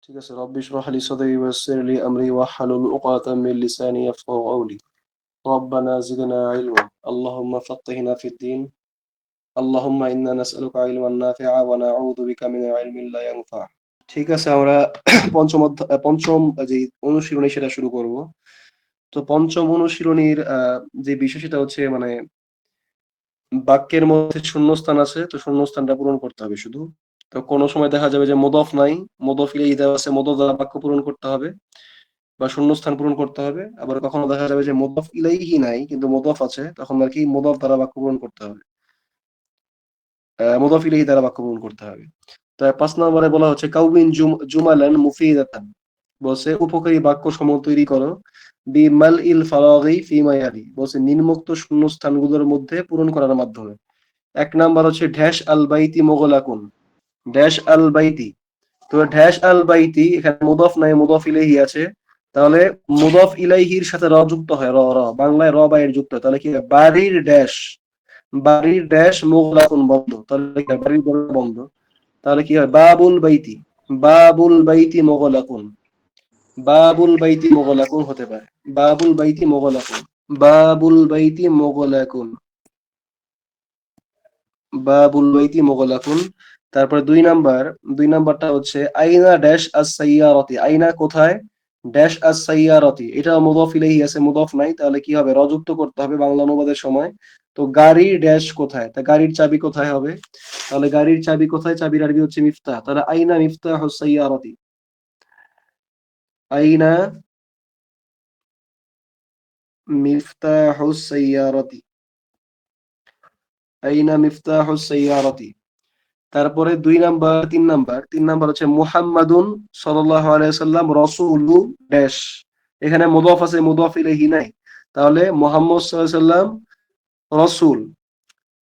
ঠিক আছে, রব্বি ইশরাহ লি সাদরি ওয়াইসির লি আমরি ওয়াহলুল উকদাতাম মিন লিসানি ইয়াফকাহু কওলি। রব্বানা জিদনা ইলমা। আল্লাহুম্মা ফাক্কিহনা ফিদ-দীন। আল্লাহুম্মা ইন্না নাসআলুকা ইলমান নাফিআ ওয়া নাউযু বিকা মিন ইলমিন লা ইয়ানফা। ঠিক আছে, আমরা পঞ্চম যে অনুশীলনী সেটা শুরু করব। তো পঞ্চম অনুশীলনীর যে বিষয় সেটা হচ্ছে মানে বাক্যের মধ্যে শূন্যস্থান আছে, তো শূন্যস্থানটা পূরণ করতে হবে শুধু। তো কোনো সময় দেখা যাবে যে মুদাফ নাই, মুদাফ ইলাইহি দেওয়া আছে, মুদাফ দ্বারা বাক্য পূরণ করতে হবে বা শূন্যস্থান পূরণ করতে হবে। আবার কখনো দেখা যাবে যে মুদাফ ইলাইহি নাই কিন্তু মুদাফ আছে, তখন আর কি মুদাফ দ্বারা বাক্য পূরণ করতে হবে, মুদাফ ইলাইহি দ্বারা বাক্য পূরণ করতে হবে। তাই ৫ নম্বরে বলা হচ্ছে কাউমিন জুমালান মুফিদাতান, বলছে উপকারী বাক্য সমূহ তৈরি করো বিমাল ইল ফারাগি ফিমা ইয়ালি, বলছে নিম্নোক্ত শূন্যস্থানগুলোর মধ্যে পূরণ করার মাধ্যমে। ১ নাম্বার হচ্ছে ড্যাশ আল বাইতি মোগলাকুন, ড্যাশ আল বাইতি। তো ড্যাশ আল বাইতি এখানে মুদাফ নাই, মুদাফ ইলাইহি আছে, তাহলে মুদাফ ইলাইহির সাথে র যুক্ত হয়, র র বাংলায় র বাইর যুক্ত হয়, তাহলে কি হয় বাড়ির ড্যাশ, বাড়ির ড্যাশ মুগলাকুন বন্ধ, তাহলে কি হয় বাড়ির দরজা বন্ধ, তাহলে কি হয় বাবুল বাইতি, বাবুল বাইতি মুগলাকুন, বাবুল বাইতি মুগলাকুন হতে পারে, বাবুল বাইতি মুগলাকুন, বাবুল বাইতি মুগলাকুন, বাবুল বাইতি মুগলাকুন। তারপরে ২ নাম্বারটা হচ্ছে আইনা ড্যাশ আস সাইয়ারাতি, আইনা কোথায়, ড্যাশ আস সাইয়ারাতি, এটা মুদাফ ইলাইহি আছে, মুদাফ নাই, তাহলে কি হবে র যুক্ত করতে হবে বাংলা অনুবাদের সময়। তো গাড়ির ড্যাশ কোথায়, তা গাড়ির চাবি কোথায় হবে, তাহলে গাড়ির চাবি কোথায়, চাবির আরবি হচ্ছে মিফতাহ, তাহলে আইনা মিফতাহুস সাইয়ারাতি, আইনা মিফতাহুস সাইয়ারাতি, আইনা মিফতাহুস সাইয়ারাতি। তারপরে ৩ নাম্বার হচ্ছে মুহাম্মাদুন সাল্লাল্লাহু আলাইহি সাল্লাম রাসূলু ড্যাশ, এখানে মুদাফ আছে, মুদাফ ইলাইহি নাই, তাহলে মুহাম্মদ সাল্লাল্লাহু আলাইহি সাল্লাম রাসূল,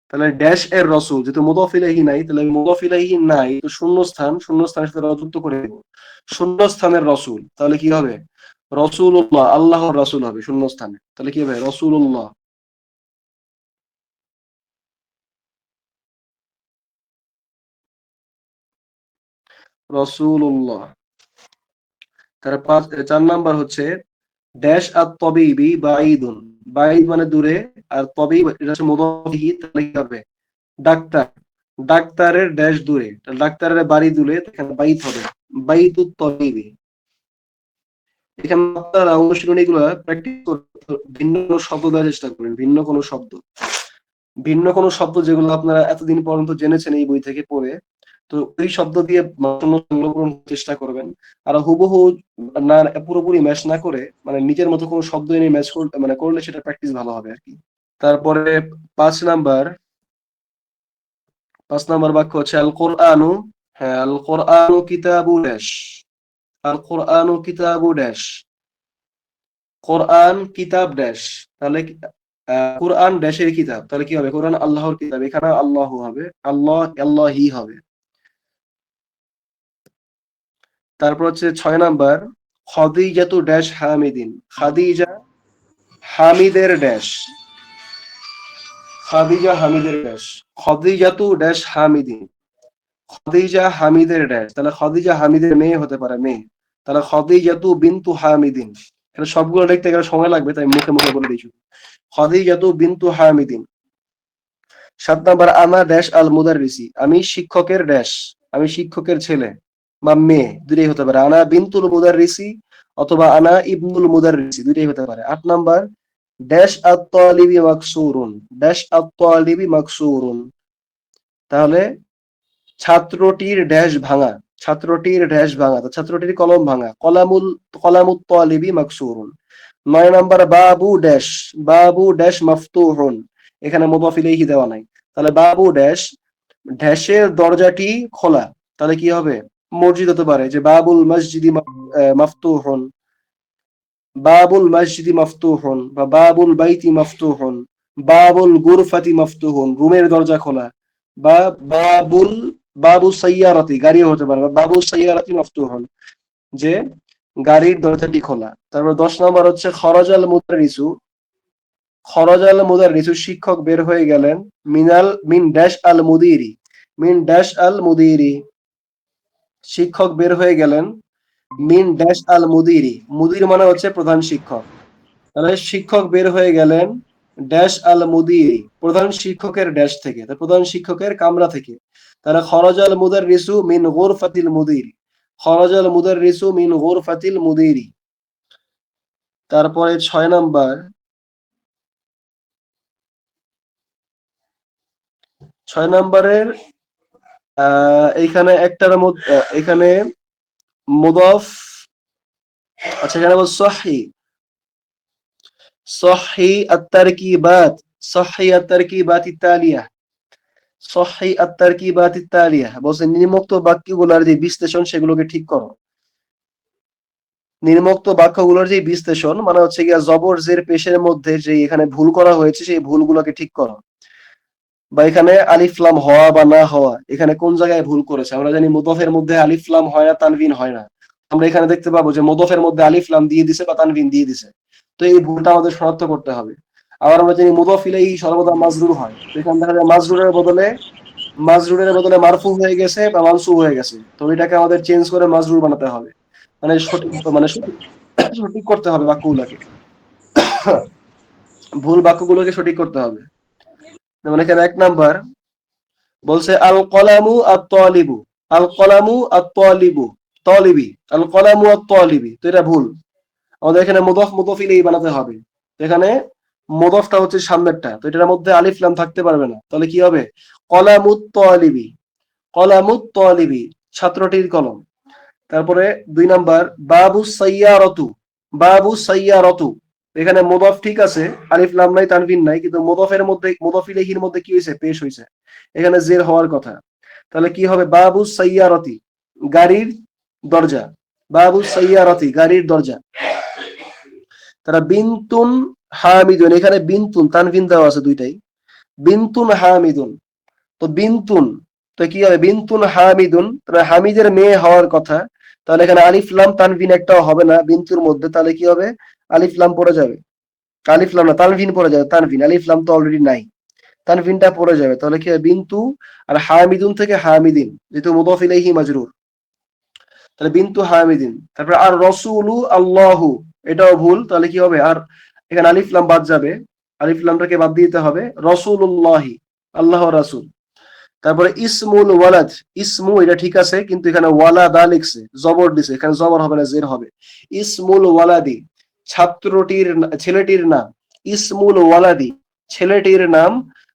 তাহলে ড্যাশ এর রাসূল, যেহেতু মুদাফ ইলাইহি নাই, তাহলে মুদাফ ইলাইহি নাই, তো শূন্যস্থানের সাথে যুক্ত করে দেব, শূন্যস্থানের রাসূল, তাহলে কি হবে রাসূলুল্লাহ, আল্লাহর রাসূল হবে শূন্যস্থানে, তাহলে কি হবে রাসূলুল্লাহ, রাসূলুল্লাহ। তার ৪ নাম্বার হচ্ছে ড্যাশ আর তবিবি বাঈদুন, বাঈদ মানে দূরে, আর তবিব এটা হচ্ছে মুদাফ ইলাইহি, তাহলে কি হবে ডাক্তার, ডাক্তারের ড্যাশ দূরে, তাহলে ডাক্তারের বাড়ি দূরে, এখানে বাইত হবে, বাইতুত তবিবি। এখানে আপনারা অনুশীলনীগুলো প্র্যাকটিস করতে ভিন্ন কোনো শব্দ দেওয়ার চেষ্টা করবেন, ভিন্ন কোনো শব্দ যেগুলো আপনারা এতদিন পর্যন্ত জেনেছেন এই বই থেকে পড়ে, তো ওই শব্দ দিয়ে সংগ্রহ করার চেষ্টা করবেন। আর হুবহু না, পুরোপুরি ম্যাচ না করে মানে নিজের মতো কোনো শব্দ এনে ম্যাচ করলে সেটা প্র্যাকটিস ভালো হবে আর কি। তারপরে ৫ নাম্বার ৫ নাম্বার বাক্য হচ্ছে আল কোরআনু, হ্যাঁ আল কোরআনু কিতাবু ড্যাশ, আল কোরআনু কিতাবু ড্যাশ, কোরআন কিতাব ড্যাশ, তাহলে কোরআন ড্যাশের কিতাব, তাহলে কি হবে কোরআন আল্লাহর কিতাব, এখানে আল্লাহ হবে, আল্লাহ আল্লাহি হবে। তারপর হচ্ছে ৬ নাম্বার খাদিজাতু ড্যাশ হামিদিন, খাদিজা হামিদের ড্যাশ, খাদিজা হামিদের ড্যাশ, খাদিজাতু ড্যাশ হামিদিন, খাদিজা হামিদের ড্যাশ, তাহলে খাদিজা হামিদের মেয়ে হতে পারে, মেয়ে, তাহলে খাদিজাতু বিনতু হামিদিন, এটা সবগুলো লিখতে গেলে সময় লাগবে, তাই মুখে মুখে বলে দিয়েছি, খাদিজাতু বিনতু হামিদিন। ৭ নাম্বার আনা ড্যাশ আল মুদাররিসি, আমি শিক্ষকের ড্যাশ, আমি শিক্ষকের ছেলে বা মেয়ে, দুটোই হতে পারে, আনা বিনতুল মুদাররিসি অথবা আনা ইবনুল মুদাররিসি, দুটোই হতে পারে। ৮ নাম্বার ড্যাশ আত-তালিবি মাকসুরুন, ড্যাশ আত-তালিবি মাকসুরুন, তাহলে ছাত্রটির ড্যাশ ভাঙা, ছাত্রটির ড্যাশ ভাঙা, তো ছাত্রটির কলম ভাঙা, কলামুত তালিবি মাকসুরুন। ৯ নাম্বার বাবু ড্যাশ, বাবু ড্যাশ মাফতুহুন, এখানে মুদাফ ইলাইহি দেওয়া নাই, তাহলে বাবু ড্যাশ, ড্যাশের দরজাটি খোলা, তাহলে কি হবে মসজিদ হতে পারে, যে বাবুল মসজিদি মাফতুহুন, বাবুল মসজিদি মাফতুহুন, বা বাবুল বাইতি মাফতুহুন, বাবুল গুরফাতি মাফতুহুন, রুমের দরজা খোলা, বা বাবুল বাবু সাইয়ারাতি, গাড়িও হতে পারে, বা বাবু সাইয়ারাতি মাফতুহুন, যে গাড়ির দরজাটি খোলা। তারপর ১০ নম্বর হচ্ছে খরাজাল মুদারিসু, খরাজাল মুদারিসু, শিক্ষক বের হয়ে গেলেন, মিন ড্যাশ আল মুদিরি, মিন ড্যাশ আল মুদিরি, শিক্ষক বের হয়ে গেলেন মিন ড্যাশ আল মুদিরি, মুদির মানে হচ্ছে প্রধান শিক্ষক। তাহলে শিক্ষক বের হয়ে গেলেন ড্যাশ আল মুদিরি, প্রধান শিক্ষকের ড্যাশ থেকে, প্রধান শিক্ষকের কামরা থেকে। তাহলে খরাজাল মুদাররিসু মিন গুরফাতিল মুদিরি, খরাজাল মুদাররিসু মিন গুরফাতিল মুদিরি। তারপরে 6 নাম্বার, 6 নাম্বারের এইখানে একটার মধ্যে এখানে মুদাফ, আচ্ছা এখানে বল সহি, সহি আত-তারকিবাত, সহি আত-তারকিবাত ইত্তালিয়া, সহি আত-তারকিবাত ইত্তালিয়া বলছে নিম্নোক্ত বাক্যগুলোর যে বিশ্লেষণ সেগুলোকে ঠিক করো। নিম্নোক্ত বাক্যগুলোর যে বিশ্লেষণ মানে হচ্ছে গিয়া জবর জের পেশের মধ্যে যে এখানে ভুল করা হয়েছে সেই ভুলগুলোকে ঠিক করো। বা এখানে আলিফ লাম হওয়া বা না হওয়া, এখানে কোন জায়গায় ভুল করেছে। আমরা জানি মুদফের মধ্যে আলিফ লাম হয় না, তানভিন হয় না। আমরা এখানে দেখতে পাবো যে মুদফের মধ্যে আলিফ লাম দিয়ে দিছে বা তানভিন দিয়ে দিছে। তো এই ভুলটা আমাদের শনাক্ত করতে হবে। আবার আমরা জানি মুদফ ইলাইহি সর্বদা মাজরুর হয়, তো এখানে দেখা যায় মাজরুরের বদলে মারফু হয়ে গেছে বা মানসুব হয়ে গেছে, তো এটাকে আমাদের চেঞ্জ করে মাজরুর বানাতে হবে। মানে সঠিক, মানে সঠিক সঠিক করতে হবে বাক্যগুলোকে, ভুল বাক্যগুলোকে সঠিক করতে হবে। যেমন এখানে 1 নাম্বার বলছে আল কলামু আত-তালিবু, আল কলামু আত-তালিবু, তালিবি, আল কলামু আত-তালিবি, তো এটা ভুল। আমাদের এখানে মুদফ মুদফ ইলাইহি বানাতে হবে। তো এখানে মুদফটা হচ্ছে সামনেরটা, তো এটার মধ্যে আলিফ লাম থাকতে পারবে না, তাহলে কি হবে কলামুত তালিবি, কলামুত তালিবি, ছাত্রটির কলম। তারপরে 2 নাম্বার বাবু সাইয়ারতু, বাবু সাইয়ারতু, এখানে মুদফ ঠিক আছে, আলিফ লাম নাই তানভিন নাই, কিন্তু মুদফের মধ্যে মুদফ ইলাইহির মধ্যে কি হয়েছে পেশ হয়েছে, এখানে জের হওয়ার কথা। তাহলে কি হবে বাবু সাইয়ারতি, গাড়ির দরজা, বাবু সাইয়ারতি, গাড়ির দরজা। তারা বিনতুন হামিদুন, এখানে বিনতুন তানভিন দেওয়া আছে দুইটাই, বিনতুন হামিদুন, তো বিনতুন, তো কি হবে বিনতুন হামিদুন, তাহলে হামিদের মেয়ে হওয়ার কথা। তাহলে এখানে আলিফ লাম তানভিন একটাও হবে না বিনতুর মধ্যে, তাহলে কি হবে আলিফ লাম পড়ে যাবে, আলিফ লাম না তানভিন পড়ে যাবে, তানভিন, আলিফ লাম তো অলরেডি নাই, তানভিনটা পড়ে যাবে। তাহলে কি হবে বিনতু, আর হামিদুন থেকে হামিদিন, যেহেতু মুদাফ ইলাইহি মাজরুর, তাহলে বিনতু হামিদিন। তারপরে আর রসুলু আল্লাহু, এটাও ভুল, তাহলে কি হবে আর এখানে আলিফ লাম বাদ যাবে, আলিফ লামটাকে বাদ দিতে হবে রসুলুল্লাহি, আল্লাহ রাসূল। তারপরে ইসমুল ওয়ালাদ, ইসমু এটা ঠিক আছে, কিন্তু এখানে ওয়ালাদা লিখছে, জবর দিছে, এখানে জবর হবে না জের হবে। ইসমুল ওয়ালাদি, ছাত্রটির ছেলেটির নাম, ইসমুল ওয়ালাদি, ছেলেটির নাম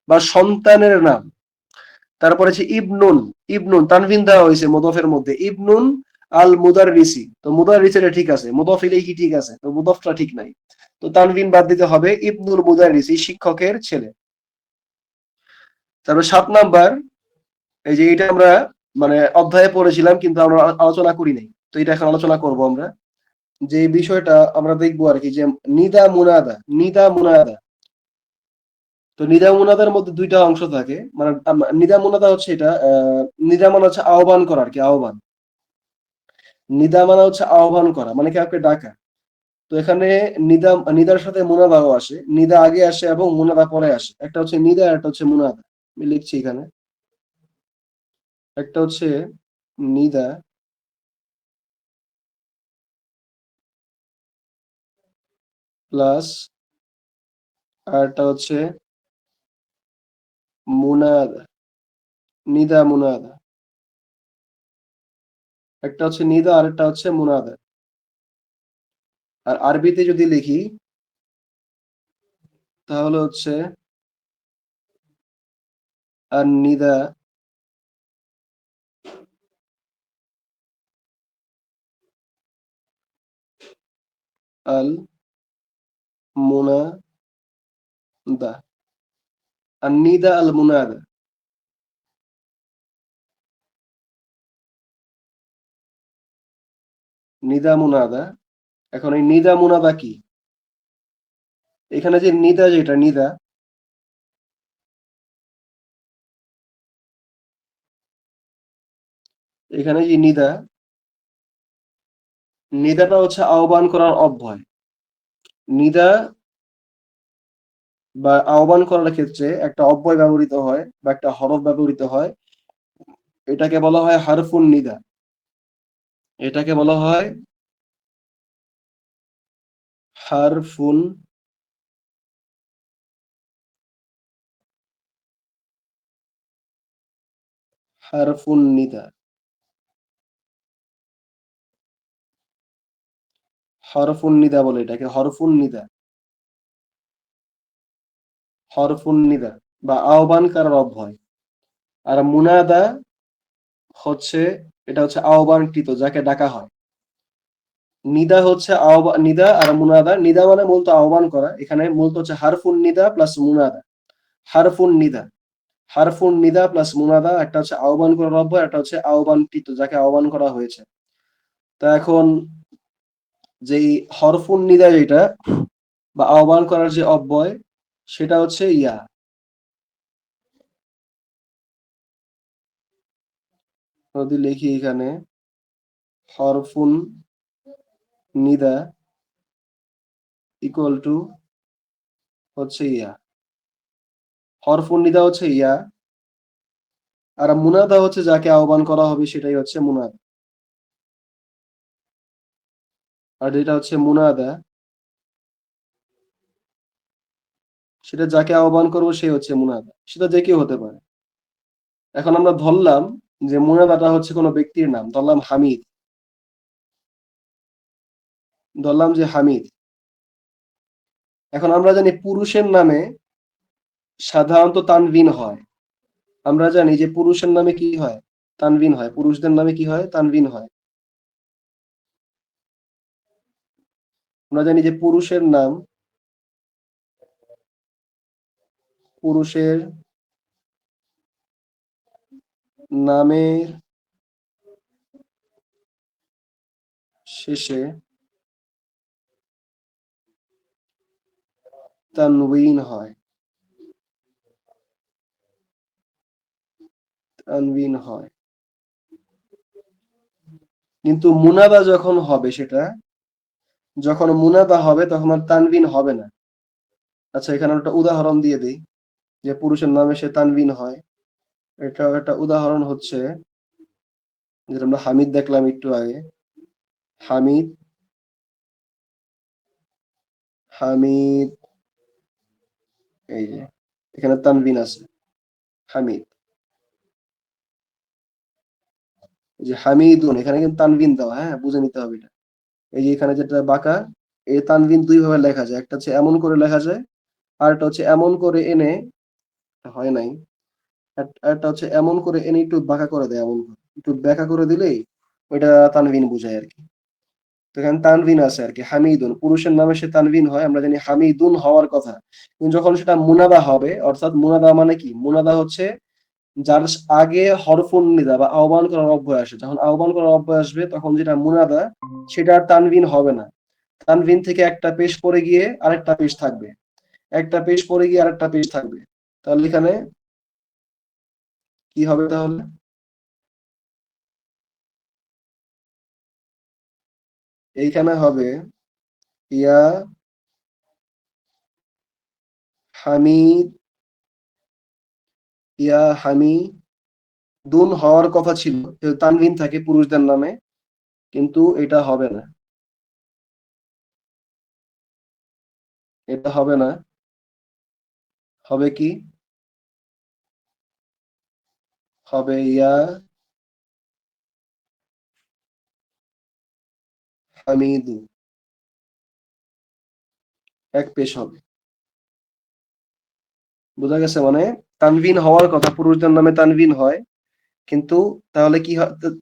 বা সন্তানের নাম। তারপরে হচ্ছে ইবনুন, ইবনুন তানভিন দেওয়া হয়েছে মুদফের মধ্যে, ইবনুন আল মুদাররিসি, তো মুদাররিসিটা ঠিক আছে, মুদফ ইলাইহি ঠিক আছে, তো মুদফটা ঠিক নাই, তো তানভিন বাদ দিতে হবে, ইবনুল মুদাররিসি, শিক্ষকের ছেলে। তারপর 7 নাম্বার, এই যে এটা আমরা মানে অধ্যায়ে পড়েছিলাম কিন্তু আমরা আলোচনা করি নাই, তো এটা এখন আলোচনা করব আমরা, যে বিষয়টা আমরা দেখবো আর কি, যে নিদা মুনাদা, নিদা মুনাদা। তো নিদা মুনাদার মধ্যে দুইটা অংশ থাকে, মানে নিদা মুনাদা হচ্ছে এটা নিদা মানে হচ্ছে আহ্বান করা আর কি, আহ্বান। নিদা মানে হচ্ছে আহ্বান করা, মানে কাউকে ডাকা। তো এখানে নিদা, নিদার সাথে মুনাদাও আসে, নিদা আগে আসে এবং মুনাদা পরে আসে। একটা হচ্ছে নিদা, একটা হচ্ছে মুনাদা, আমি লিখছি এখানে। একটা হচ্ছে নিদা, প্লাস আরটা হচ্ছে মুনাদা, নিদা মুনাদা। একটা হচ্ছে নিদা আর একটা হচ্ছে মুনাদা। আর আরবিতে যদি লিখি তাহলে হচ্ছে আর নিদা আল মুনাদা, আর নিদা আল মুনাদা, নিদা মুনাদা। এখন এই নিদা মুনাদা কি, এখানে যে নিদা, যেটা নিদা, এখানে যে নিদা, নিদাটা হচ্ছে আহ্বান করার অভ্যয়। নিদা বা আহ্বান করার ক্ষেত্রে একটা অব্যয় ব্যবহৃত হয় বা একটা হরফ ব্যবহৃত হয়, এটাকে বলা হয় হারফুন নিদা। এটাকে বলা হয় হারফুন হারফুন নিদা। হরফুন নিদা বলে এটাকে, হরফুন নিদা, হরফুন নিদা বা আহ্বান করার অভ্যয়। আর মুনাদা হচ্ছে, এটা হচ্ছে আহ্বানকৃত, যাকে ডাকা হয়। নিদা হচ্ছে আহ্বান, নিদা আর মুনাদা, নিদা মানে মূলত আহ্বান করা, এখানে মূলত হচ্ছে হারফুন নিদা প্লাস মুনাদা। হারফুন নিদা, হারফুন নিদা প্লাস মুনাদা, একটা হচ্ছে আহ্বান করার অভ্যয়, একটা হচ্ছে আহ্বানকৃত, যাকে আহ্বান করা হয়েছে। তা এখন যেই হরফুন নিদা যেটা বা আহ্বান করার যে অব্যয়, সেটা হচ্ছে ইয়া। যদি লিখি এখানে হরফুন নিদা ইকুয়াল টু হচ্ছে ইয়া, হরফুন নিদা হচ্ছে ইয়া, আর মুনাদা হচ্ছে যাকে আহ্বান করা হবে সেটাই হচ্ছে মুনাদা। আর যেটা হচ্ছে মুনাদা, সেটা যাকে আহ্বান করবো সে হচ্ছে মুনাদা, সেটা যে কেউ হতে পারে। এখন আমরা ধরলাম যে মুনাদাটা হচ্ছে কোনো ব্যক্তির নাম, ধরলাম হামিদ, ধরলাম যে হামিদ। এখন আমরা জানি পুরুষের নামে সাধারণত তানবিন হয়। আমরা জানি যে পুরুষের নামে কি হয়, তানবিন হয়। পুরুষদের নামে কি হয়, তানবিন হয়। আমরা জানি যে পুরুষের নাম, পুরুষের নামের শেষে তানবিন হয়, তানবিন হয়। কিন্তু মুনাদা যখন হবে, সেটা যখন মুনাদা হবে তখন আর তানবিন হবে না। আচ্ছা, এখানে একটা উদাহরণ দিয়ে দিই যে পুরুষের নামে সে তানবিন হয়। এটা একটা উদাহরণ হচ্ছে, যেটা আমরা হামিদ দেখলাম একটু আগে। হামিদ, হামিদ, এই যে এখানে তানবিন আছে, হামিদ। এই যে হামিদুন, এখানে কিন্তু তানবিন দেওয়া, হ্যাঁ, বুঝে নিতে হবে এটা। এই যে এখানে যেটা বাঁকা, এই তানবিন দুই ভাবে লেখা যায়, একটা হচ্ছে এমন করে লেখা যায়, আর একটা হচ্ছে এমন করে এনে, হয় নাই, একটা হচ্ছে এমন করে এনে একটু বাঁকা করে দেয়, এমন করে একটু ব্যাকা করে দিলেই ওইটা তানবিন বোঝায় আর কি। তো এখানে তানবিন আছে আর কি, হামিদুন, পুরুষের নামে সে তানবিন হয়, আমরা জানি হামিদুন হওয়ার কথা। কিন্তু যখন সেটা মুনাদা হবে, অর্থাৎ মুনাদা মানে কি, মুনাদা হচ্ছে যার আগে হরফুন নিদা বা আহ্বান করার অভ্যয় আসে, যখন আহ্বান করার অভ্যয় আসবে তখন যেটা মুনাদা, সেটা আর তানবিন হবে না। তানবিন থেকে একটা পেশ পড়ে গিয়ে আরেকটা পেশ থাকবে, একটা পেশ পড়ে গিয়ে আরেকটা পেশ থাকবে। তাহলে এখানে কি হবে তাহলে? এইখানে হবে ইয়া হামিদ, ইয়া হামিদুন হওয়ার কথা ছিল, তানবিন থাকে পুরুষদের নামে, কিন্তু এটা হবে না, এটা হবে না। হবে কি, হবে ইয়া হামিদু, এক পেশ হবে। বোঝা গেছে? মানে তানবিন হওয়ার কথা, পুরুষদের নামে তানবিন হয়, কিন্তু তাহলে কি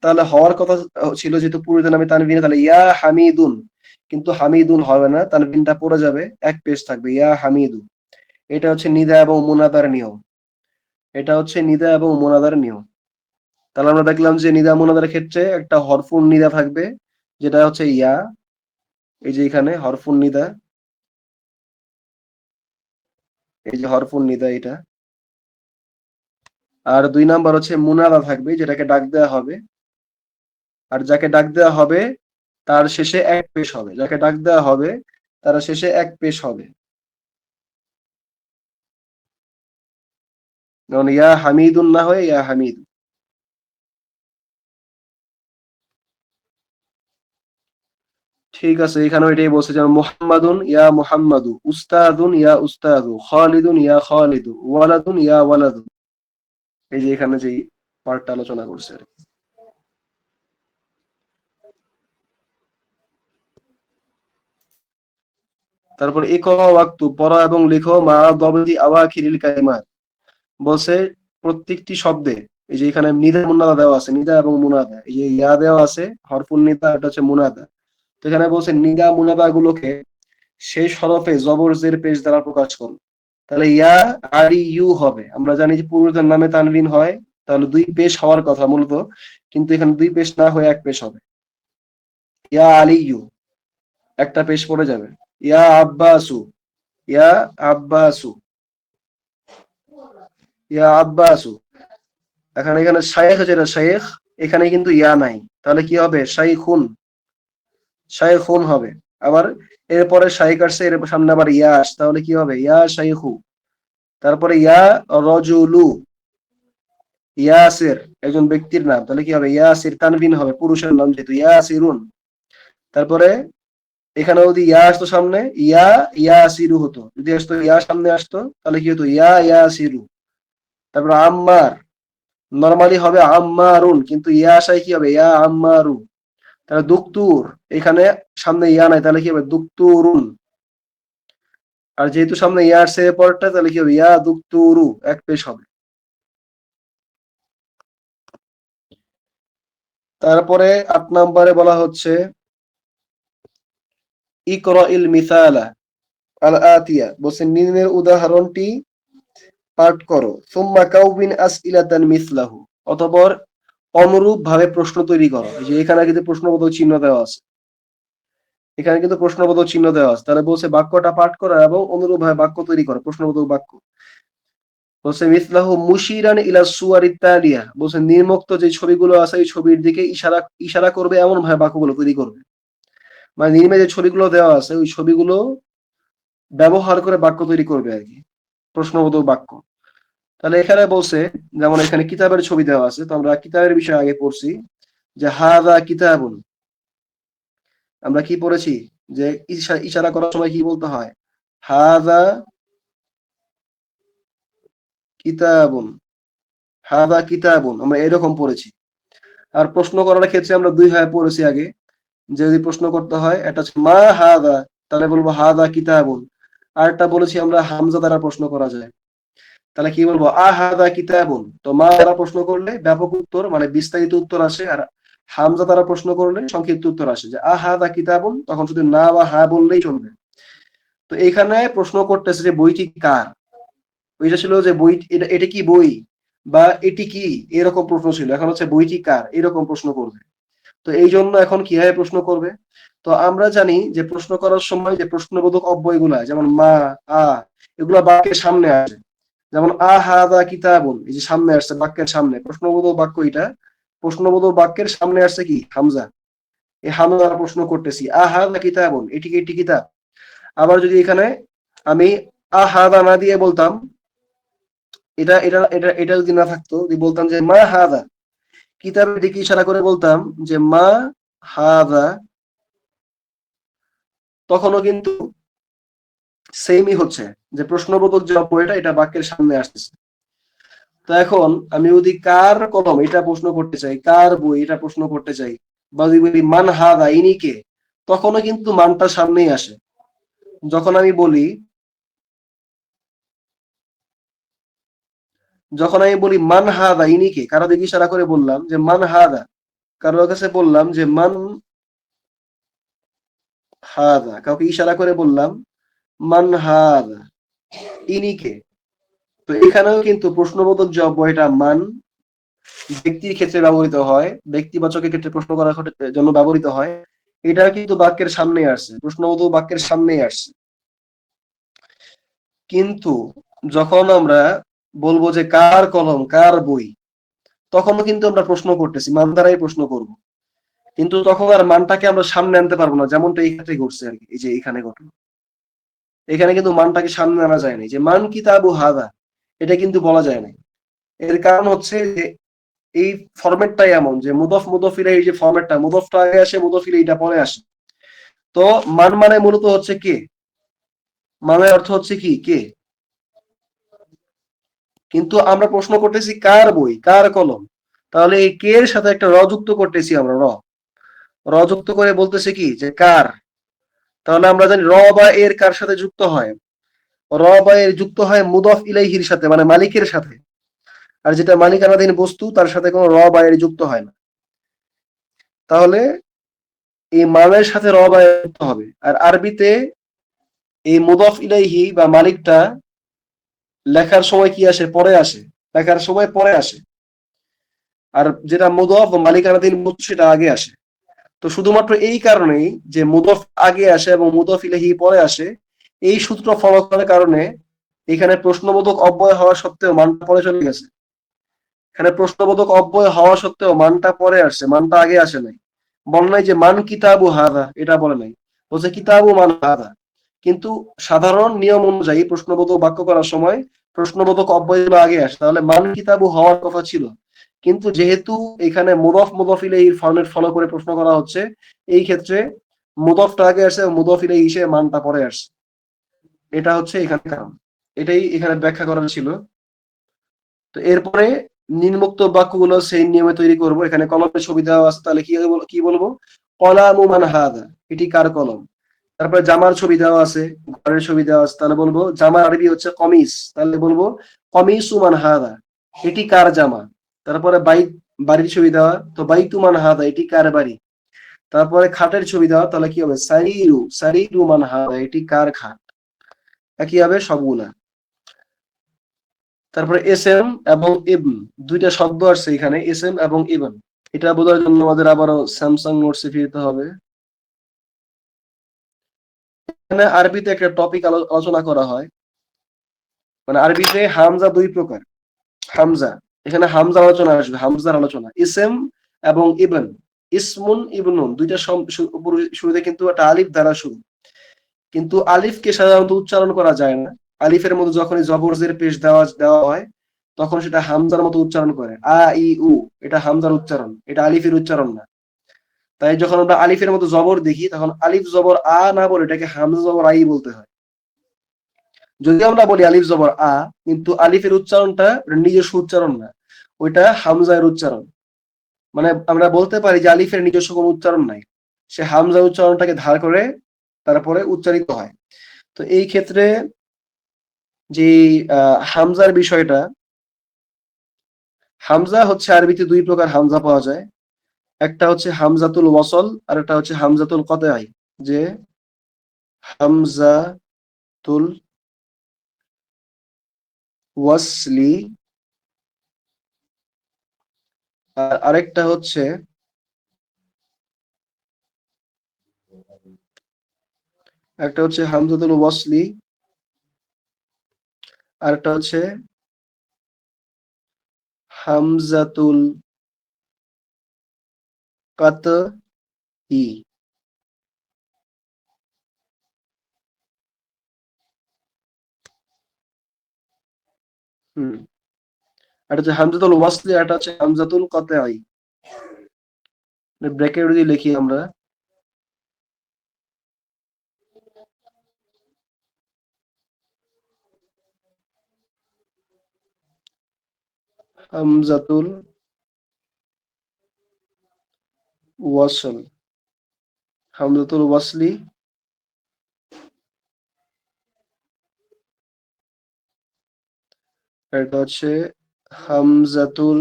তাহলে হওয়ার কথা ছিল যেহেতু পুরুষদের নামে তানবিন, তাহলে ইয়া হামিদুন, কিন্তু হামিদুন হবে না, তানবিনটা পড়ে যাবে, এক পেশ থাকবে, ইয়া হামিদু। এটা হচ্ছে নিদা এবং মুনাদার নিয়ম, এটা হচ্ছে নিদা এবং মুনাদার নিয়ম। তাহলে আমরা দেখলাম যে নিদা মুনাদার ক্ষেত্রে একটা হরফুন নিদা থাকবে, যেটা হচ্ছে ইয়া, এই যে এখানে হরফুন নিদা, এই যে হরফুন নিদা এটা। আর দুই নাম্বার হচ্ছে মুনাদা থাকবে, যেটাকে ডাক দেওয়া হবে, আর যাকে ডাক দেওয়া হবে তার শেষে এক পেশ হবে, যাকে ডাক দেওয়া হবে তার শেষে এক পেশ হবে। যেমন ইয়া হামিদুন না হয়ে ইয়া হামিদ। ঠিক আছে, এখানে এটাই বলছে, যেমন মুহাম্মাদুন ইয়া মুহাম্মাদু, উস্তাদুন ইয়া উস্তাদু, খালিদুন ইয়া খালিদু, ওয়ালাদুন ইয়া ওয়ালাদু। এই যে এখানে যে পার্টটা আলোচনা করছে আর কি। তারপর ইকরা ওয়াক্তু, পড়া এবং লিখো, মা দবদি আওয়াখিরিল কালিমাত, বলছে প্রত্যেকটি শব্দে, এই যে এখানে নিদা মুনাদা দেওয়া আছে, নিদা এবং মুনাদা, এই যে ইয়া দেওয়া আছে হরফুন নিদা, এটা হচ্ছে মুনাদা। তো এখানে বলছে নিদা মুনাদা গুলোকে সেই হরফে জবর জের পেশ দ্বারা প্রকাশ করো। তাহলে ইয়া আরি ইউ হবে, আমরা জানি যে পুরুষদের নামে তানবিন হয়, তাহলে দুই পেশ হওয়ার কথা মূলত, কিন্তু এখানে দুই পেশ না হয়ে এক পেশ হবে। ইয়া আলী ইউ, একটা পেশ পড়ে যাবে। ইয়া আব্বাসু, ইয়া আব্বাসু, ইয়া আব্বাসু। এখানে এখানে শায়েখ, যেটা শায়েখ, এখানে কিন্তু ইয়া নাই, তাহলে কি হবে? শাইখুন, শাইখুন হবে। আবার এরপরে শাইখ আসছে, এর সামনে আবার ইয়া আস, তাহলে কি হবে? ইয়া শাইখু। তারপরে ইয়া রজুলু, ইয়াসির একজন ব্যক্তির নাম, তাহলে কি হবে? ইয়াসির, তানবিন হবে, পুরুষের নাম যেহেতু, ইয়াসিরুন। তারপরে এখানে যদি ইয়া আসতো সামনে, ইয়া ইয়াসিরু হতো, যদি আসতো ইয়া সামনে আসতো, তাহলে কি হতো? ইয়া ইয়াসিরু। তারপর আম্মার, নরমালি হবে আম্মারুন, কিন্তু ইয়া আসায় কি হবে? ইয়া আম্মারু। তাহলে দুক্তুর, এখানে সামনে ইয়া নাই, তাহলে কি হবে? দুক্তুরুন। আর যেহেতু সামনে ইয়া আসছে পরটা, তাহলে কি হবে? ইয়া দুক্তুরু, এক পেশ হবে। তারপরে ৮ নম্বরে বলা হচ্ছে ইকরা ইল মিসালা আল আতিয়া, বলছে নিম্নের উদাহরণটি পাঠ করো। সুম্মা কাউবিন আসইলাতান মিসলাহু, অতঃপর অনুরূপ ভাবে প্রশ্ন তৈরি করো। এই যে এখানে কিন্তু প্রশ্নবোধক চিহ্ন দেওয়া আছে, এখানে কিন্তু প্রশ্নবোধক চিহ্ন দেওয়া আছে, তাহলে বলছে বাক্যটা পাঠ করো এবং অনুরূপ ভাবে বাক্য তৈরি করো, প্রশ্নবোধক বাক্য। বলছে মিসলাহু মুশিরান ইলা সুওয়ারিত তালিয়া, বলছে নির্মুক্ত যে ছবিগুলো আছে এই ছবির দিকে ইশারা ইশারা করবে, এমন ভাবে বাক্যগুলো তৈরি করবে। মানে নির্মে যে ছবিগুলো দেওয়া আছে ওই ছবিগুলো ব্যবহার করে বাক্য তৈরি করবে আর কি, প্রশ্নবোধক বাক্য। তাহলে এখানে বলছে, যেমন এখানে কিতাবের ছবি দেওয়া আছে, তো আমরা কিতাবের বিষয়ে আগে পড়ছি যে হাদা কিতাবুন, আমরা কি পড়েছি যে ইশারা করার সময় কি বলতে হয়? হাদা কিতাবুন, হাদা কিতাবুন, আমরা এরকম পড়েছি। আর প্রশ্ন করার ক্ষেত্রে আমরা দুই ভাবে পড়েছি আগে, যে যদি প্রশ্ন করতে হয়, একটা হচ্ছে মা হাদা, তাহলে বলবো হাদা কিতাবুন। আর একটা বলেছি আমরা হামজা দ্বারা প্রশ্ন করা যায়, তাহলে কি বলবো? আহাদা কিতাবুন। তো মা দ্বারা প্রশ্ন করলে ব্যাপক উত্তর মানে বিস্তারিত উত্তর আসে, আর হামজা দ্বারা প্রশ্ন করলে সংক্ষিপ্ত উত্তর আসে, যে আহাদা কিতাবুন, তখন শুধু না বা হা বললেই চলবে। তো এখানে প্রশ্ন করতেছে যে বইটি কার, ওইটা ছিল যে বই, এটা এটা কি বই, বা এটি কি, এরকম প্রশ্ন ছিল। এখন হচ্ছে বইটি কার, এরকম প্রশ্ন করবে। তো এই জন্য এখন কিভাবে প্রশ্ন করবে? তো আমরা জানি যে প্রশ্ন করার সময় যে প্রশ্নবোধক অব্যয়গুলা, যেমন মা, আ, এগুলা বাক্যের সামনে আসে। যেমন আহাদা কিতাবুন, এই যে সামনে আসছে বাক্যের সামনে, প্রশ্নবোধক বাক্য এটা, প্রশ্নবোধক বাক্যের সামনে আসছে কি? হামজা। এই হামজা দ্বারা প্রশ্ন করতেছি, আহাদা কিতাবুন, এটি কি একটি কিতাব? আবার যদি এখানে আমি আহাদা না দিয়ে বলতাম, এটা যদি না থাকতো, যদি বলতাম যে মা হাদা, কিতাবের দিকে ইশারা করে বলতাম যে মা হাদা, তখনও কিন্তু সেমই হচ্ছে, যে প্রশ্নবোধক যে অব্যয়টা এটা বাক্যের সামনে আসতেছে। তো এখন আমি যদি কার কলম এটা প্রশ্ন করতে চাই, কার বই এটা প্রশ্ন করতে চাই, বা যদি বলি মান হাদা, ইনি কে, তখনও কিন্তু মানটা সামনেই আসে। যখন আমি বলি, মান হাদা, ইনি কে, কারো দিকে ইশারা করে বললাম যে মান হাদা, কারোর কাছে বললাম যে মান হাদা, কাউকে ইশারা করে বললাম মান হাদা, ইনি কে। তো এখানেও কিন্তু প্রশ্নবোধক যে অব্যয়টা মান ব্যক্তির ক্ষেত্রে ব্যবহৃত হয়, ব্যক্তিবাচকের ক্ষেত্রে প্রশ্ন করার জন্য ব্যবহৃত হয়, এটা কিন্তু বাক্যের সামনে আসছে, প্রশ্নবোধক বাক্যের সামনে আসছে। কিন্তু যখন আমরা বলবো যে কার কলম, কার বই, তখনও কিন্তু আমরা প্রশ্ন করতেছি, মান দ্বারাই প্রশ্ন করব, কিন্তু তখন আর মানটাকে আমরা সামনে আনতে পারবো না, যেমনটা এই ক্ষেত্রে ঘটছে আর কি। এই যে এখানে ঘটলো, এখানে কিন্তু মানটাকে সামনে আনা যায় না, যে মান কিতাবু হাদা, এটা কিন্তু বলা যায় না। এর কারণ হচ্ছে যে এই ফরম্যাটটাই এমন যে মুদফ মুদফ ইলাইহি, যে ফরম্যাটটা, মুদফটা আগে আসে, মুদফ ইলাইহিটা পরে আসে। তো মান মানে মূলত হচ্ছে কে, মানের অর্থ হচ্ছে কি কে, কিন্তু আমরা প্রশ্ন করতেছি কার বই কার কলম, তাহলে এই কে এর সাথে একটা র যুক্ত করতেছি আমরা, র র যুক্ত করে বলতেছে কি যে কার, তাহলে আমরা জানি র বা এর কার সাথে যুক্ত হয়, র বা এর যুক্ত হয় মুদফ ইলাইহির সাথে মানে মালিকের সাথে, আর যেটা মালিকানাধীন বস্তু তার সাথে কোনো র বা এর যুক্ত হয় না। তাহলে এই মানের সাথে র বা এর যুক্ত হবে, আর আরবিতে এই মুদফ ইলাইহি বা মালিকটা লেখার সময় কি আসে, পরে আসে, লেখার সময় পরে আসে, আর যেটা মুদফ বা মালিকানাধীন বস্তু সেটা আগে আসে। তো শুধুমাত্র এই কারণেই যে মুদফ আগে আসে এবং মুদফ ইলাইহি পরে আসে, এই সূত্র ফলো করার কারণে এখানে প্রশ্নবোধক অব্যয় হওয়া সত্ত্বেও মানটা পরে চলে গেছে। এখানে প্রশ্নবোধক অব্যয় হওয়া সত্ত্বেও মানটা পরে আসছে, মানটা আগে আসে নাই। বলে নাই যে মান কিতাবু হাদা, এটা বলে নাই, বলছে কিতাবু মান হাদা। কিন্তু সাধারণ নিয়ম অনুযায়ী প্রশ্নবোধক বাক্য করার সময় প্রশ্নবোধক অব্যয়গুলো আগে আসে, তাহলে মান কিতাবু হওয়ার কথা ছিল। কিন্তু যেহেতু এখানে মুদফ মুদফ ইলাইহি ফর্মেট ফলো করে প্রশ্ন করা হচ্ছে, এই ক্ষেত্রে মুদফটা আগে আসে এবং মুদফ ইলাইহি হিসেবে মানটা পরে আসছে। এটা হচ্ছে এখানে কারণ, এটাই এখানে ব্যাখ্যা করার ছিল। তো এরপরে নিম্নোক্ত বাক্যগুলো সেই নিয়মে তৈরি করব। এখানে কলমের ছবি দেওয়া আছে, তাহলে কি বলবো, কলামু মান হাদা, এটি কার কলম। তারপরে জামার ছবি দেওয়া আছে, ঘরের ছবি দেওয়া আছে, তাহলে বলবো জামার আরবি হচ্ছে কমিস, তাহলে বলবো কমিসু মান হাদা, এটি কার জামা। তারপরে বাইত, বাড়ির ছবি দেওয়া, তো বাইতু মান হাদা, এটি কার বাড়ি। তারপরে খাটের ছবি দেওয়া, তাহলে কি হবে, সারিরু সারিরু মান হাদা, এটি কার খাট। একই হবে সবগুলা। তারপরে এস এম এবং ইবন, দুইটা শব্দ আসছে এখানে, এস এম এবং ইবন। এটা বোঝার জন্য আমাদের আবারও স্যামসাং নোটসে ফিরতে হবে। এখানে আরবিতে একটা টপিক আলোচনা করা হয়, মানে আরবিতে হামজা দুই প্রকার, হামজা, এখানে হামজা আলোচনা আসবে, হামজার আলোচনা, ইসেম এবং ইবন। ইসমুন ইবনুন দুইটা শুরুতে কিন্তু একটা আলিফ দ্বারা শুরু, কিন্তু আলিফকে সাধারণত উচ্চারণ করা যায় না। আলিফের মধ্যে যখনই জবর জের পেশ দেওয়া দেওয়া হয় তখন সেটা হামজার মতো উচ্চারণ করে, আ ই উ, এটা হামজার উচ্চারণ, এটা আলিফের উচ্চারণ না। তাই যখন আমরা আলিফের মতো জবর দেখি তখন আলিফ জবর আ না বলে এটাকে হামজা জবর আই বলতে হয়। যদি আমরা বলি আলিফ জবর আ, কিন্তু আলিফের উচ্চারণটা নিজস্ব উচ্চারণ না, ওইটা হামজার উচ্চারণ। মানে আমরা বলতে পারি যে আলিফের নিজস্ব কোনো উচ্চারণ নাই, সে হামজা উচ্চারণটাকে ধার করে তারপরে উচ্চারিত হয়। তো এই ক্ষেত্রে যে হামজার বিষয়টা, হামজা হচ্ছে আরবিতে দুই প্রকার হামজা পাওয়া যায়। একটা হচ্ছে হামজাতুল ওয়াসল আর একটা হচ্ছে হামজাতুল কতঈ। যে হামজাতুল ওয়াসলি, আর আরেকটা হচ্ছে হামজাতুল ওয়াসলি, আর একটা হচ্ছে হামজাতুল কাতঈ। হুম, এটা হচ্ছে হামজাতুল ওয়াসলি, আর এটা হচ্ছে হামজাতুল কতঈ। ব্র্যাকেট দিয়ে লিখি আমরা, হামজাতুল ওয়াসল, হামজাতুল ওয়াসলি, আর এটা হচ্ছে হামজাতুল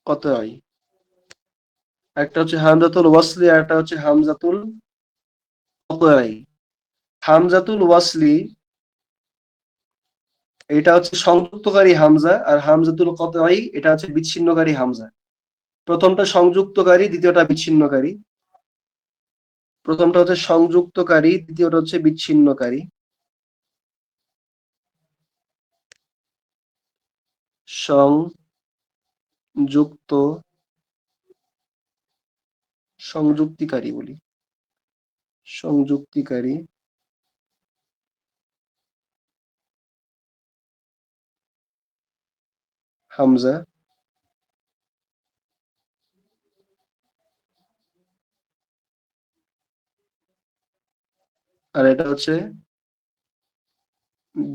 কতঈ। একটা হচ্ছে হামজাতুল ওয়াসলি আর একটা হচ্ছে হামজাতুল কতঈ। হামজাতুল ওয়াসলি এটা হচ্ছে সংযুক্তকারী হামজা, আর হামজাতুল কতঈ এটা হচ্ছে বিচ্ছিন্নকারী হামজা। প্রথমটা সংযুক্তকারী, দ্বিতীয়টা বিচ্ছিন্নকারী। প্রথমটা হচ্ছে সংযুক্তকারী, দ্বিতীয়টা হচ্ছে বিচ্ছিন্নকারী। সংযুক্ত, সংযুক্তিকারী বলি, সংযুক্তিকারী হামজা। আর এটা হচ্ছে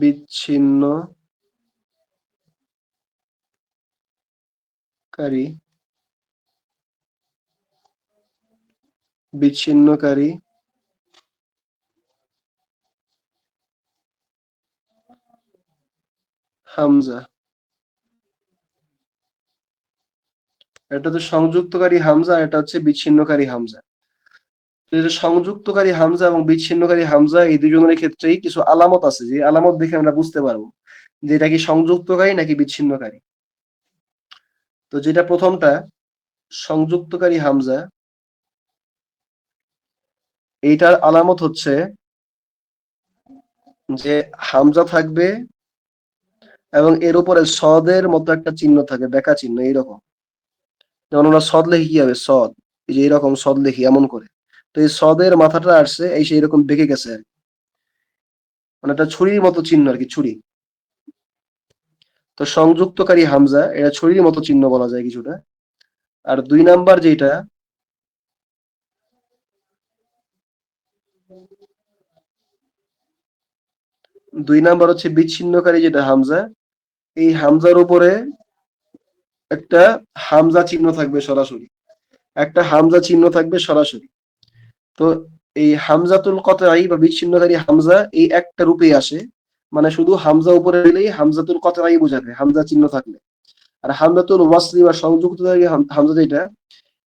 বিচ্ছিন্নকারী বিচ্ছিন্নকারী হামজা। এটা তো সংযুক্তকারী হামজা, এটা হচ্ছে বিচ্ছিন্নকারী হামজা। তো এই যে সংযুক্তকারী হামজা এবং বিচ্ছিন্নকারী হামজা এই দুজনের ক্ষেত্রেই কিছু আলামত আছে, যে আলামত দেখে আমরা বুঝতে পারবো যে এটা কি সংযুক্তকারী নাকি বিচ্ছিন্নকারী। তো যেটা প্রথমটা সংযুক্তকারী হামজা, এইটার আলামত হচ্ছে যে হামজা থাকবে এবং এর উপরে সদের মতো একটা চিহ্ন থাকে, বেকা চিহ্ন এইরকম। যেমন আমরা সদ লিখি কি হবে, সদ, এই যে এরকম সদ লিখি এমন করে। তো এই সদের মাথাটা আসছে এই সেই এরকম বেঁকে গেছে আর কি। মানে একটা ছুরির মতো চিহ্ন আর কি, ছুরি। তো সংযুক্তকারী হামজা এটা ছুরির মতো চিহ্ন বলা যায় কিছুটা। আর দুই নাম্বার যেটা, দুই নাম্বার হচ্ছে বিচ্ছিন্নকারী যেটা হামজা, এই হামজার উপরে একটা হামজা চিহ্ন থাকবে সরাসরি, একটা হামজা চিহ্ন থাকবে সরাসরি। তো এই হামজাতুল কতঈ বা বিচ্ছিন্নকারী হামজা এই একটা রূপেই আসে, মানে শুধু হামজা উপরে দিলেই হামজাতুল কতঈ বোঝাবে হামজা চিহ্ন থাকলে। আর হামজাতুল ওয়াসলি বা সংযুক্তকারী হামজা যেটা,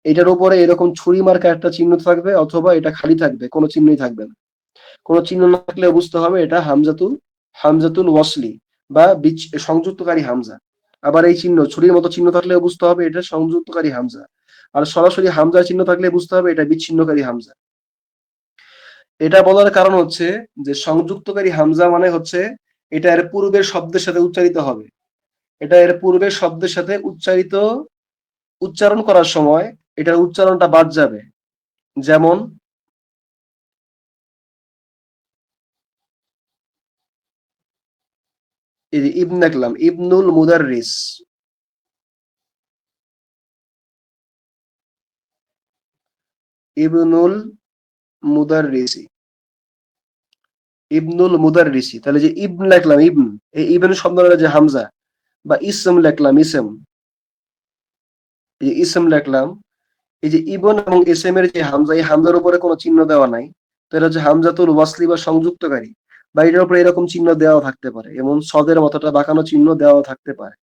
এটার উপরে এরকম ছুরি মার্কা একটা চিহ্ন থাকবে, অথবা এটা খালি থাকবে, কোনো চিহ্নই থাকবে না। কোনো চিহ্ন না থাকলে বুঝতে হবে এটা হামজাতুল হামজাতুল ওয়াসলি বা সংযুক্তকারী হামজা। আবার এই চিহ্ন ছুরির মতো চিহ্ন থাকলে বুঝতে হবে এটা সংযুক্তকারী হামজা। আর সরাসরি হামজা চিহ্ন থাকলে বুঝতে হবে এটা বিচ্ছিন্নকারী হামজা। এটা বলার কারণ হচ্ছে যে সংযুক্তকারী হামজা মানে হচ্ছে এটা এর পূর্বের শব্দের সাথে উচ্চারিত হবে, এটা এর পূর্বের শব্দের সাথে উচ্চারণ করার সময় এটার উচ্চারণটা বাদ যাবে। যেমন এই যে ইবন লিখলাম, ইবনুল মুদাররিস, ইবনুল মুদাররিসি, ইবনুল মুদাররিসি। তাহলে যে ইবন লিখলাম, ইবন, এই ইবন শব্দটা যে হামজা, বা ইসম লিখলাম, ইসম, এই যে ইসম লিখলাম, এই যে ইবন এবং এসএম এর যে হামজা, এই হামজার উপরে কোনো চিহ্ন দেওয়া নাই। তো এটা হচ্ছে হামজাতুল ওয়াসলি বা সংযুক্তকারী, বা এটার উপরে এরকম চিহ্ন দেওয়া থাকতে পারে, এমন সদের মতোটা বাঁকানো চিহ্ন দেওয়া থাকতে পারে।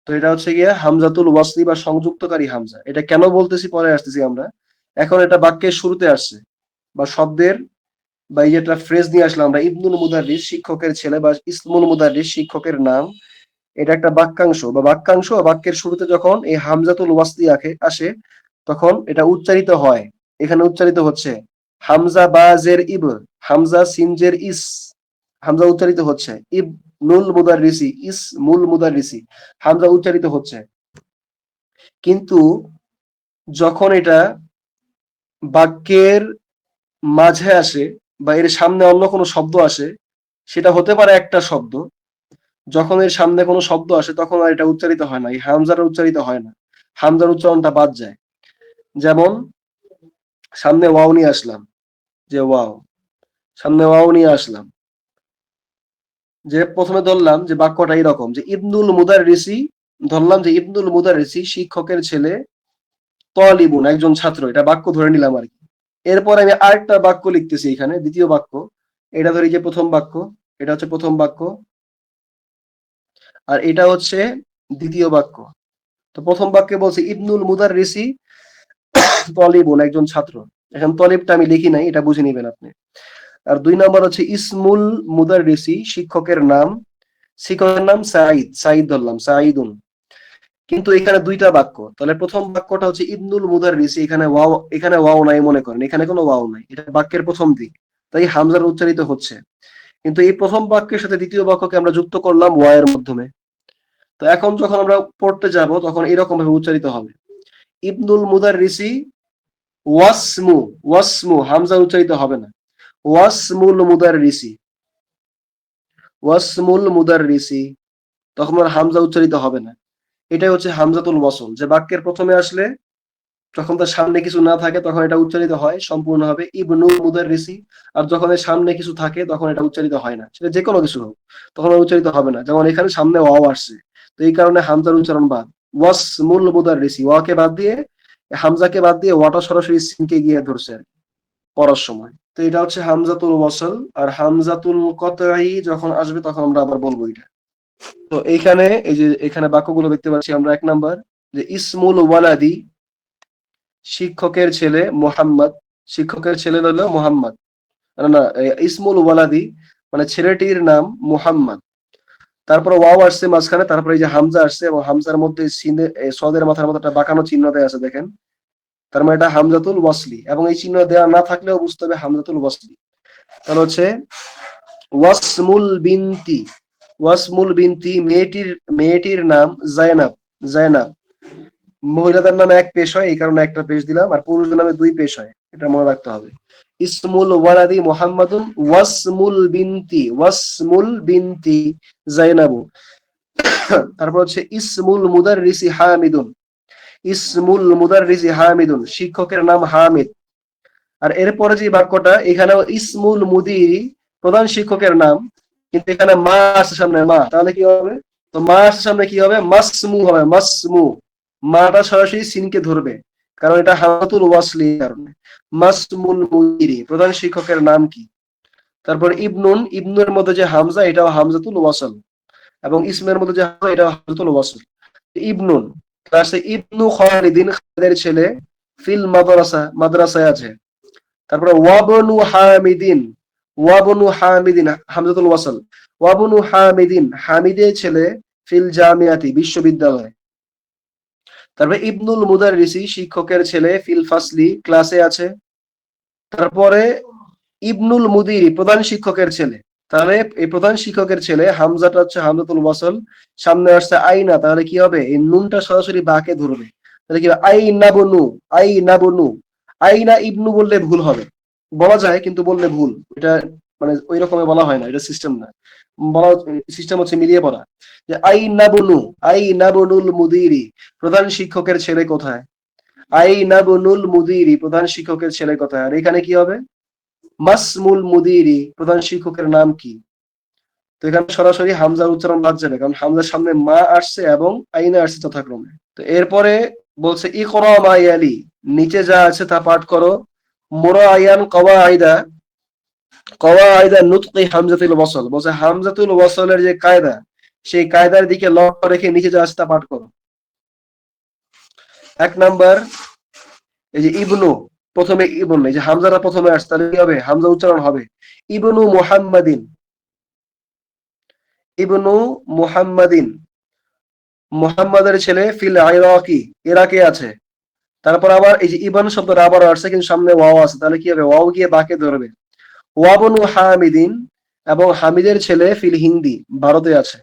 তো এটা হচ্ছে গিয়ে হামজাতুল ওয়াসলি বা সংযুক্তকারী হামজা। এটা কেন বলতেছি পরে আসতেছি আমরা, এখন এটা বাক্যের শুরুতে আসছে, বা শব্দের, বা এই যে একটা ফ্রেজ নিয়ে আসলাম আমরা, ইবনুল মুদাররিস শিক্ষকের ছেলে, বা ইসমুল মুদাররিস শিক্ষকের নাম। এটা একটা বাক্যাংশ, বা বাক্যের শুরুতে যখন এই হামজাতুল ওয়াসলি আসে তখন এটা উচ্চারিত হয়। এখানে উচ্চারিত হচ্ছে হামজা বা জের ইব, হামজা সিনজের ইস, হামজা উচ্চারিত হচ্ছে ইব নুল মুদাররিসি, ইস মুল মুদাররিসি, হামজা উচ্চারিত হচ্ছে। কিন্তু যখন এটা বাক্যের মাঝে আসে বা এর সামনে অন্য কোনো শব্দ আসে, সেটা হতে পারে একটা শব্দ, যখন এর সামনে কোনো শব্দ আসে তখন আর এটা উচ্চারিত হয় না, এই হামজাটা উচ্চারিত হয় না, হামজার উচ্চারণটা বাদ যায়। যেমন সামনে ওয়াও নিয়ে আসলাম, যে ওয়াও, সামনে ওয়াও নিয়ে আসলাম, যে প্রথমে ধরলাম যে বাক্যটা এরকম যে ইবনুল মুদাররিসি, ধরলাম যে ইবনুল মুদাররিসি শিক্ষকের ছেলে, তালিবুন একজন ছাত্র, এটা বাক্য ধরে নিলাম আর কি। এরপর আমি আরেকটা বাক্য লিখতেছি এখানে, দ্বিতীয় বাক্য। এটা ধরি যে প্রথম বাক্য, এটা হচ্ছে প্রথম বাক্য, আর এটা হচ্ছে দ্বিতীয় বাক্য। তো প্রথম বাক্যে বলছে ইবনুল মুদাররিসি তলিবুন একজন ছাত্র, এখন তলিবটা আমি লিখি নাই, এটা বুঝে নিবেন আপনি। আর দুই নম্বর হচ্ছে ইসমুল মুদাররিসি শিক্ষকের নাম, শিক্ষকের নাম সাঈদ, সাঈদ ধরলাম, সাঈদুন। কিন্তু এখানে দুইটা বাক্য, তাহলে প্রথম বাক্যটা হচ্ছে ইবনুল মুদাররিসি, এখানে ওয়াও নাই মনে করেন, এখানে কোনো ওয়াও নাই, এটা বাক্যের প্রথম দিক, তাই হামজার উচ্চারিত হচ্ছে। কিন্তু এই প্রথম বাক্যের সাথে দ্বিতীয় বাক্যকে আমরা যুক্ত করলাম ওয়া এর মাধ্যমে। তো এখন যখন আমরা পড়তে যাব তখন এরকম ভাবে উচ্চারিত হবে, ইবনুল মুদাররিসি ওয়াসমু, ওয়াসমু হামজা উচ্চারিত হবে না, ওয়াসমুল মুদাররিসি, ওয়াসমুল মুদাররিসি, তখন আর হামজা উচ্চারিত হবে না। এটাই হচ্ছে হামজাতুল ওয়াসল, যে বাক্যের প্রথমে আসলে যখন তার সামনে কিছু না থাকে তখন এটা উচ্চারিত হয় সম্পূর্ণভাবে ইবনু মুদাররিসি, আর যখন এর সামনে কিছু থাকে তখন এটা উচ্চারিত হয় না, সেটা যে কোনো কিছু হোক, তখন উচ্চারিত হবে না। যেমন এখানে সামনে ওয়াও আসছে, তো এই কারণে হামজার উচ্চারণ বাদ। ওয়াসমুল মুদাররিসি, ওয়াকে বাদ দিয়ে, হামজাকে বাদ দিয়ে ওয়াটা সরাসরি সিনকে গিয়ে ধরছে আর কি পড়ার সময়। তো এটা হচ্ছে হামজাতুল ওয়াসল। আর হামজাতুল কতই যখন আসবে তখন আমরা আবার বলবো এটা। তো এইখানে এই যে এখানে বাক্যগুলো দেখতে পাচ্ছি আমরা, 1 নাম্বার যে ইসমুল ওয়ালাদি, শিক্ষকের ছেলে মোহাম্মদ, শিক্ষকের ছেলে হলো মোহাম্মদ, না না, ইসমুল ওয়ালাদি মানে ছেলেটির নাম মোহাম্মদ। তারপরে ওয়াও আসছে মাঝখানে, তারপরে এই যে হামজা আসছে এবং হামজার মধ্যে সিনে সদের মাথার মধ্যে একটা বাঁকানো চিহ্ন দেয়া আছে দেখেন, তার মানে এটা হামজাতুল ওয়াসলি, এবং এই চিহ্ন দেওয়া না থাকলেও বুঝতে হবে হামজাতুল ওয়াসলি। তাহলে হচ্ছে ওয়াসমুল বিনতি, ওয়াসমুল বিনতি মেয়েটির, মেয়েটির নাম জায়নাব, জায়নাব। মহিলাদের নামে 1 পেশ হয়, এই কারণে একটা পেশ দিলাম, আর পুরুষদের নামে 2 পেশ হয়, এটা মনে রাখতে হবে। ইসমুল ওয়ালাদি মুহাম্মাদুন, ওয়াসমুল বিনতি, ওয়াসমুল বিনতি জাইনাবু। তারপর হচ্ছে ইসমুল মুদাররিসি হামিদুন, ইসমুল মুদাররিসি হামিদুন, শিক্ষকের নাম হামিদ। আর এরপরে যে বাক্যটা, এখানেও ইসমুল মুদিরি, প্রধান শিক্ষকের নাম, কিন্তু এখানে মা আসছে সামনে, মা, তাহলে কি হবে? তো মা আসছে সামনে কি হবে? মাসমু হবে, মাসমু। মাটা সরাসরি সিনকে ধরবে, কারণ এটা হামাতুল ওয়াসলি কারণে। মাসমুল মুদিরি, প্রধান শিক্ষকের নাম কি? তারপর ইবনুন, ইবনুর মধ্যে যে হামজা এটাও হামজাতুল ওয়াসল, এবং ইসমের মধ্যে যে হামজা এটাও হামজাতুল ওয়াসল। ইবনুন ক্লাসে ইবনু খালিদিন, খালিদের ছেলে, ফিল মাদ্রাসা, মাদ্রাসায় আছে। তারপরে ওয়াবনু হামিদিন, ওয়াবনু হামিদিন হামজাতুল ওয়াসল, ওয়াবনু হামিদিন, হামিদের ছেলে, ফিল জামিয়াতি, বিশ্ববিদ্যালয়। তারপরে ইবনুল মুদাররিসি, শিক্ষকের ছেলে, ফিল ফাসলি, ক্লাসে আছে। তারপরে ইবনুল মুদিরি, প্রধান শিক্ষকের ছেলে। তাহলে এই প্রধান শিক্ষকের ছেলে, হামজাটা হচ্ছে হামজাতুল ওয়াসল, সামনে আসছে আইনা, তাহলে কি হবে? এই নুনটা সরাসরি বাকে ধরবে, তাহলে কি হবে? আইনা বনু, আইনা বনু। আইনা ইবনু বললে ভুল হবে, বলা যায় কিন্তু বললে ভুল, এটা মানে ওই রকমের বলা হয় না, এটা সিস্টেম না। বলা সিস্টেম হচ্ছে মিলিয়ে পড়া, যে আইনা বনু, আইনা বনুল মুদিরি, প্রধান শিক্ষকের ছেলে কোথায়? আইনা বনুল মুদিরি, প্রধান শিক্ষকের ছেলে কোথায়? আর এখানে কি হবে? মাসমুল মুদিরি, প্রধান শিক্ষকের নাম কি? তো এখানে সরাসরি হামজার উচ্চারণ বাদ যাবে, কারণ হামজার সামনে মা আসছে এবং আইনা আসছে যথাক্রমে। তো এরপরে বলছে ইকরা মা ইয়ালি, নিচে যা আছে তা পাঠ করো। মুরাআয়ান কওয়াইদা, কওয়াইদা নুতকি হামজাতুল ওয়াসল, বলছে হামজাতুল ওয়াসলের যে কায়দা, সেই কায়দার দিকে লক্ষ্য রেখে নিচে যা আছে তা পাঠ করো। 1 নাম্বার এই যে ইবনু, প্রথমে ইবন, এই যে হামজাটা প্রথমে আসছে, তাহলে কি হবে? হামজা উচ্চারণ হবে ইবনু মুহাম্মাদিন, ইবনু মুহাম্মাদিন, মুহাম্মাদের ছেলে, ফিল ইরাকি, ইরাকে আছে। তারপর আবার এই যে ইবন শব্দটা আবার আসছে, কিন্তু সামনে ওয়াও আছে, তাহলে কি হবে? ওয়াও গিয়ে বাকে ধরবে। ওয়াবনু হামিদিন, এবং হামিদের ছেলে, ফিল হিন্দি, ভারতে আছে।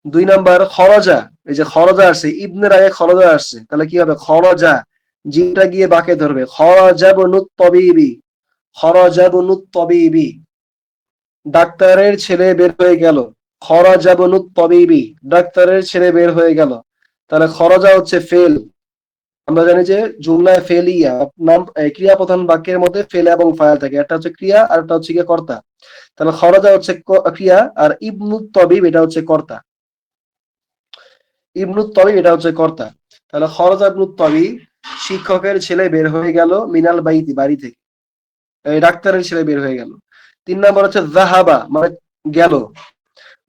2 নাম্বার খরজা, এই যে খরজা আসছে, ইবনের আগে খরজা আসছে, তাহলে কি হবে? খরজা, জিটা গিয়ে বাকে ধরবে। খরজাবনুত তবিবি, খরজাবনুত তবিবি, ডাক্তারের ছেলে বের হয়ে গেল। খরজাবনুত তবিবি, ডাক্তারের ছেলে বের হয়ে গেল। তাহলে খরজা হচ্ছে ফেল, আমরা জানি যে জুমলায় ফেলিয়া, নাম ক্রিয়া প্রধান বাক্যের মধ্যে ফেল এবং ফাইল থাকে, একটা হচ্ছে ক্রিয়া আর একটা হচ্ছে গিয়ে কর্তা। তাহলে খরজা হচ্ছে ক্রিয়া, আর ইবনুত তবিব এটা হচ্ছে কর্তা, ইবনুত তবিব এটা হচ্ছে কর্তা। তাহলে খরজা ইবনুত তবিব, শিক্ষকের ছেলে বের হয়ে গেল, মিনাল বাইতি, বাড়ি থেকে, এই ডাক্তারের ছেলে বের হয়ে গেল। 3 নাম্বার হচ্ছে জাহাবা, মানে গেল,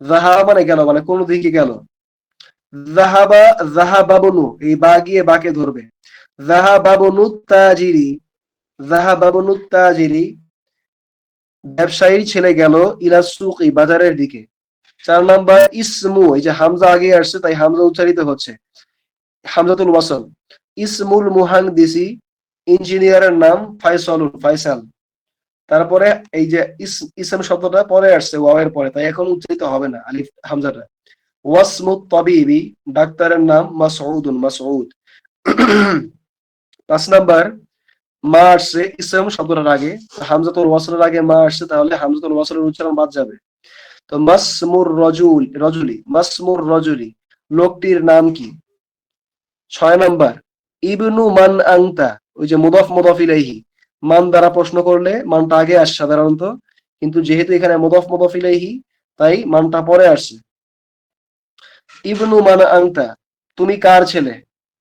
জাহাবা মানে গেল, মানে কোন দিকে গেল। জাহাবা, জাহাবাবনু, এই বা গিয়ে বাকে ধরবে। জাহাবাবনু তাজিরি, জাহাবাবনু তাজিরি, ব্যবসায়ীর ছেলে গেল, ইলা সুকি, বাজারের দিকে। 4 নাম্বার ইসমু, এই যে হামজা আগে আসছে তাই হামজা উচ্চারিত হচ্ছে, হামজাতুল ওয়াসল। ইসমুল মুহান্দিসি, ইঞ্জিনিয়ারের নাম, ফাইসালুন, ফাইসাল। তারপরে এই যে ইসম শব্দটা পরে আসছে ওয়াওয়ের পরে, তাই এখন উচ্চারিত হবে না আলিফ হামজাটা। ওয়াসমুত তাবিবি, ডাক্তারের নাম, মাসউদুন, মাসউদ। 5 নাম্বার মা আসছে ইসম শব্দটার আগে, হামজাতুল ওয়াসলের আগে মা আসছে, তাহলে হামজাতুল ওয়াসলের উচ্চারণ বাদ যাবে। তো মাসমুর রজুল, রজুলি, মাসমুর রজুলি, লোকটির নাম কি? 6 নাম্বার ইবনু মান আংতা, ওই যে মুদাফ মুদাফ ইলাইহি, মান দ্বারা প্রশ্ন করলে মানটা আগে আসে সাধারণত, কিন্তু যেহেতু এখানে মুদাফ মুদাফ ইলাইহি তাই মানটা পরে আসছে। ইবনু মান আংতা, তুমি কার ছেলে?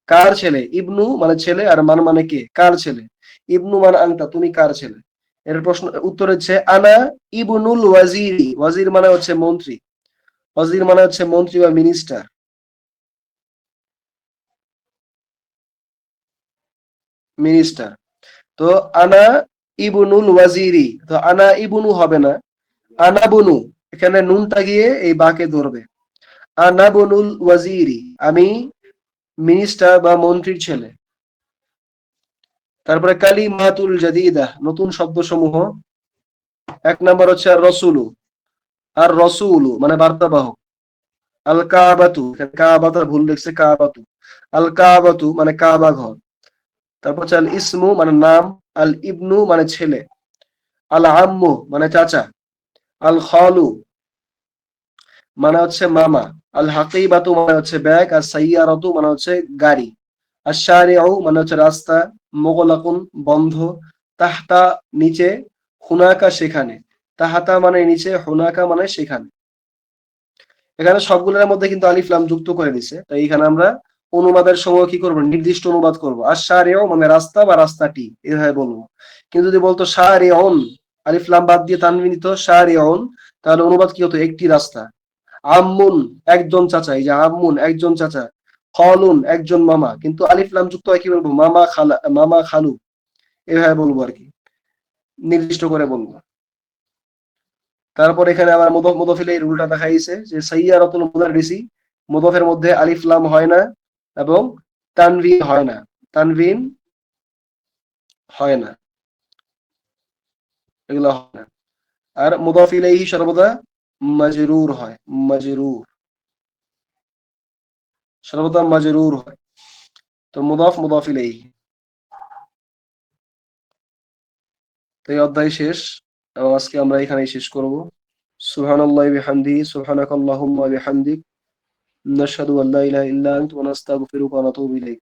কার ছেলে? ইবনু মানে ছেলে আর মান মানে কে? কার ছেলে? ইবনু মান আংতা, তুমি কার ছেলে? এর প্রশ্ন উত্তর হচ্ছে আনা ইবনুল ওয়াজিরি। ওয়াজির মানে হচ্ছে মন্ত্রী, ওয়াজির মানে হচ্ছে মন্ত্রী বা মিনিস্টার, মিনিস্টার। তো আনা ইবনুল ওয়াজিরি, তো আনা ইবনু হবে না, আনা বনু, এখানে নুনটা গিয়ে এই বাকে ধরবে। আনা বনুল ওয়াজিরি, আমি মিনিস্টার বা মন্ত্রীর ছেলে। তারপরে কালিমাতুল জাদিদা, নতুন শব্দ সমূহ। এক নাম্বার হচ্ছে আর রসুলু, আর রসুলু মানে বার্তাবাহক। আল কাবাতু, কাবাতা ভুল লিখছে, কাবাতু। আল কাবাতু মানে কাবা ঘর। তারপর হচ্ছে আল ইসমু মানে নাম। আল ইবনু মানে ছেলে। আল আম্মু মানে চাচা। আল খালু মানে হচ্ছে মামা। আল হাকিবাতু মানে হচ্ছে ব্যাগ। আর সাইয়ারাতু মানে হচ্ছে গাড়ি। আর শারিউ মানে হচ্ছে রাস্তা। মুগলাকুন বন্ধ। তাহতা নিচে। হুনাকা সেখানে। তাহাতা মানে নিচে, হুনাকা মানে সেখানে। এখানে সবগুলোর মধ্যে কিন্তু আলিফ লাম যুক্ত করে দিছে, তাই এখানে আমরা অনুবাদের সময় কি করবো, নির্দিষ্ট অনুবাদ করব। আর শারিউ মানে রাস্তা বা রাস্তাটি, এভাবে বলবো। কিন্তু যদি বলতো শারিউন, আলিফ লাম বাদ দিয়ে তানবিন দিত শারিউন, তাহলে অনুবাদ কি হতো, একটি রাস্তা। আম্মুন একজন চাচা, এই যে আম্মুন একজন চাচা। খালুন একজন মামা, কিন্তু আলিফ লাম যুক্ত হয় কি বলবো, মামা খালা, মামা খালু, এভাবে বলবো আর কি, নির্দিষ্ট করে বলবো। তারপর এখানে আবার মুদফ মুদফিল এর উল্টা দেখাইছে যে সাইয়ারাতুল মুদাররিসি, মুদফের মধ্যে আলিফ লাম হয় না এবং তানভিন হয় না, তানভিন হয় না, এগুলো হয় না। আর মুদাফ ইলাইহি সর্বদা মাজরুর হয়, মাজরুর, সর্বদা মাজরুর হয়। তো মুদাফ মুদাফ ইলাইহি। তো এই অধ্যায় শেষ, এবং আজকে আমরা এখানেই শেষ করব। সুবহানাল্লাহি বিহামদিহি, সুবহানাকাল্লাহুম্মা বিহামদিক, নাশহাদু আল্লা ইলাহা ইল্লা আনতা ওয়া নাস্তাগফিরুকা ওয়া নাতুবু ইলাইক।